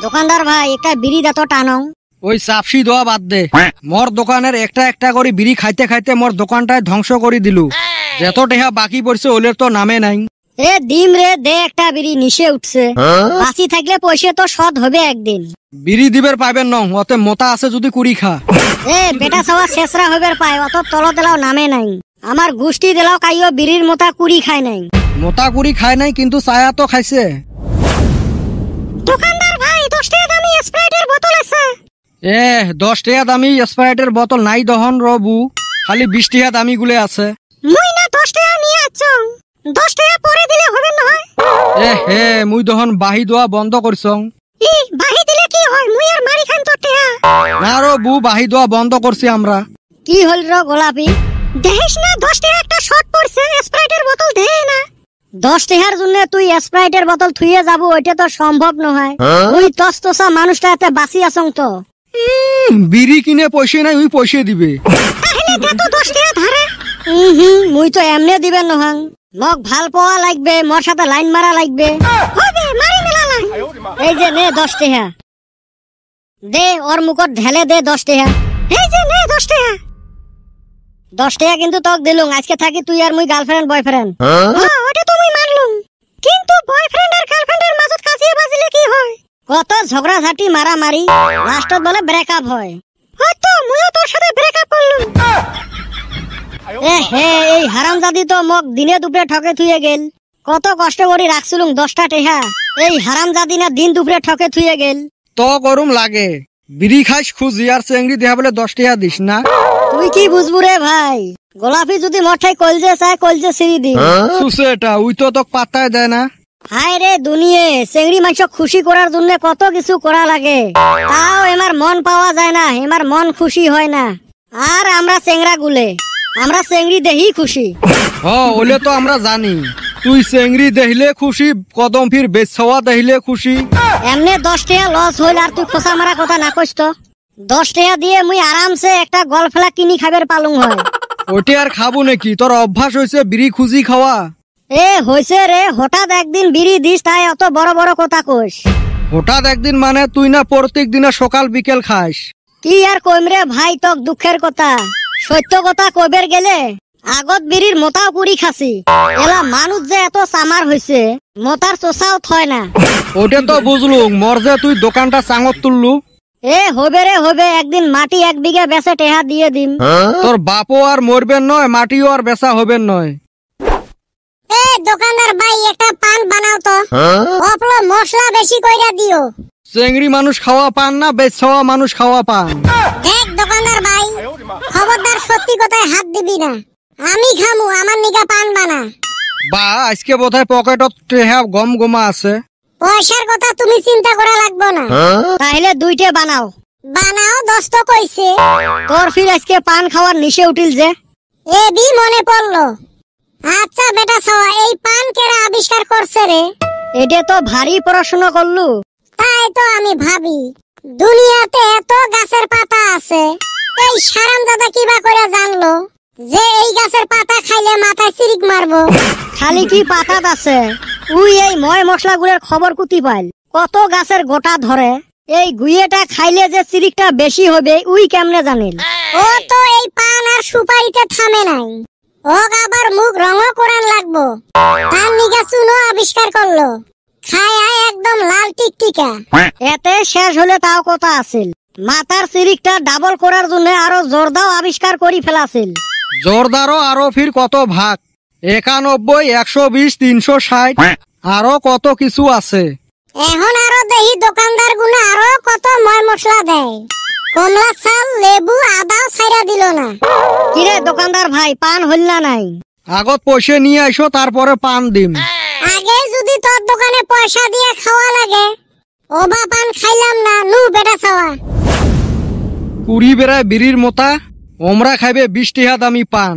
দোকানদার ভাই একটা বিড়ি দাও তো টানো। ওই চাপসি দেওয়া বাদ দে, মোর দোকানের একটা একটা করে বিড়ি খাইতে খাইতে মোর দোকানটায় ধ্বংস করে দিলু। যত টেহা বাকি পড়ছে ওলের তো নামে নাই। এ ডিম রে দে একটা বিড়ি, নিশে উঠছে। বাঁচি থাকলে পয়সা তো সদ হবে একদিন। বিড়ি দিবের পাইবেন নং, অতে মোতা আছে যদি কুড়ি খা। এ বেটা সবা শেষরা হইবার পায়, অত তল দেলাও নামে নাই। আমার গোষ্ঠী দেলাও কাইও বিড়ির মোতা কুড়ি খায় নাই। মোতা কুড়ি খায় নাই কিন্তু ছায়া তো খাইছে। দোকানদার ভাই 10 টাকা দামি স্প্রাইটের বোতল আছে। 10 টাকা দামি স্প্রাইটের বোতল নাই দহন রবু, খালি 20 টাকা দামি গুলে আছে। মুই না 10 টাকা নিয়ে আছং, 10 টাকা পরে দিলে হবে না হয়? মুই দহন বাহি দোয়া বন্ধ করছং। ই বাহি দিলে কি হয়? মুই আর মারি খান তো টাকা। না রবু, বাহি দোয়া বন্ধ করছি আমরা। কি হল র গোলাপি? দেখিস না 10 টাকা একটা শর্ট পড়ছে, স্প্রাইটের বোতল দে না। 10 টাকার জন্য তুই স্প্রাইটের বোতল থুইয়ে যাব, ওইটা তো সম্ভব নয়। তুই তস্তসা মানুষটা এতে বাঁচি আসং তো। বিড়ি কিনে পয়সা নাই, ওই পয়সা দিবে। তাহলে দে তো 10 টাকা ধারে। মুই তো এমনে দিবেন নহাং, মক ভাল পাওয়া লাগবে, মোর সাথে লাইন মারা লাগবে। হবে মারি মেলা লাই। এই যে নে 10 টাকা দে, ওর মুখত ঢেলে দে 10 টাকা। এই যে নে 10 টাকা। 10 টাকা কিন্তু তোক দিলুম, আজকে থাকি তুই আর মুই গার্লফ্রেন্ড বয়ফ্রেন্ড। ওটা তো মুই মানলুম, কিন্তু বয়ফ্রেন্ড আর গার্লফ্রেন্ডের মাঝত কাজিয়ে বাজিলে কি হয়? কত ঝগড়া ঝাঁটি মারামারি, লাস্টত বলে ব্রেকআপ হয়। হয়তো মুইও তোর সাথে ব্রেকআপ করলুম। এই হারামজাদি তো মোক দিনে দুপুরে ঠকে থুয়ে গেল। কত কষ্ট করে রাখছিলুম 10টা টাকা, এই হারামজাদি না দিন দুপুরে ঠকে থুয়ে গেল। তো গরম লাগে, বিড়ি খাইস খুঁজি আর চেংড়ি দেহা বলে 10 টাকা দিস না। তুই কি বুঝবু রে ভাই? গোলাপি যদি মঠাই কলজে চায় কলজে ছিঁড়ি দি। সুসে এটা উই তো তোক পাত্তাই দেয় না। হায় রে দুনিয়ে, চেংড়ি মাংস খুশি করার জন্য কত কিছু করা লাগে, তাও এমার মন পাওয়া যায় না, এমার মন খুশি হয় না। আর আমরা চেংড়া গুলে, আমরা চেংড়ি দেহি খুশি। ওলে তো আমরা জানি, তুই চেংড়ি দেখিলে খুশি, কদম ফির বেচছাওয়া দেখিলে খুশি। এমনে 10 টাকা লস হইল আর তুই খোসা মারা কথা না কইস তো। 10 টাকা দিয়ে মুই আরামসে একটা গল্ফ খেলা কিনি খাবার পালুং হয়। ওইটা আর খাবো নাকি? তোর অভ্যাস হয়েছে বিড়ি খুঁজি খাওয়া। হইছে রে, হঠাৎ একদিন বিড়ি দিস তাই অত বড় বড় কথা কইস। হঠাৎ একদিন মানে তুই না প্রত্যেক দিনে সকাল বিকেল খাস। কি আর কইম রে ভাই, তোক দুঃখের কথা। সত্য কথা কইবের গেলে আগত বিড়ির মোতাও কুড়ি খাসি, এলা মানুষ যে এত সামার হইছে মোতার চোষাও থয় না। ওটা তো বুঝলু, মর যে তুই দোকানটা চাঙত তুললু। হবে রে হবে, একদিন মাটি 1 বিঘা বেচে টেহা দিয়ে দিম। তোর বাপও আর মরবেন নয়, মাটিও আর বেচা হবেন নয়। দোকানদার ভাই একটা পান বানাও তো, অপলো মশলা বেশি কইরা দিও। চেংড়ি মানুষ খাওয়া পান না বেচছাওয়া মানুষ খাওয়া পান? দেখ দোকানদার ভাই, খবরদার সত্যি কথায় হাত দিবি না। আমি খামু, আমার নিগা পান বানা। বা আজকে বোধহয় পকেটত টেহা গম গমা আছে। পয়সার কথা তুমি চিন্তা করা লাগবে না, তাহলে 2টে বানাও। বানাও 10 তো কইছে। তোর ফির আজকে পান খাওয়ার নিশে উঠিল যে, বি মনে পড়লো। আচ্ছা বেটা সওয়া, এই পান কেরা আবিষ্কার করছে রে? এটা তো ভারী পড়াশোনা করলু। তাই তো আমি ভাবি, দুনিয়াতে এত গাছের পাতা আছে, এই হারামজাদা কিবা করে জানলো যে এই গাছের পাতা খাইলে মাথায় চিরিক মারবো? খালি কি পাতাত আছে, উই এই ময় মশলা গুলোর খবর কুতি পাইল। কত গাছের গোটা ধরে, এই গুইয়েটা খাইলে যে চিরিকটা বেশি হবে উই কেমনে জানিল? ও তো এই পান আর সুপারিতে থামে নাই, ওক আবার মুখ রঙও করান লাগবো। তার নিগা চুনো আবিষ্কার করলো, খায় একদম লাল টিকটিকা। এতে শেষ হলে তাও কথা আছিল, মাথার চিরিকটা ডাবল করার জন্য আরো জোরদাও আবিষ্কার করি ফেলাছিল। জোরদারও আরো ফির কত ভাগ, 91, 120, 360 আরো কত কিছু আছে। এখন আরো দেহি দোকানদার গুলো আরো কত ময় মশলা দেয়, কমলা চাল লেবু আদাও ছাইরা দিল না। কিরে দোকানদার ভাই, পান হইল না নাই? আগত পয়সা নিয়ে আইসো, তারপরে পান দিম। আগে যদি তোর দোকানে পয়সা দিয়ে খাওয়া লাগে, ওবা পান খাইলাম না, নু বেটা ছাওয়া। কুড়ি বেড়ায় বিড়ির মোতা, ওমরা খাইবে 20 টাকা দামি পান।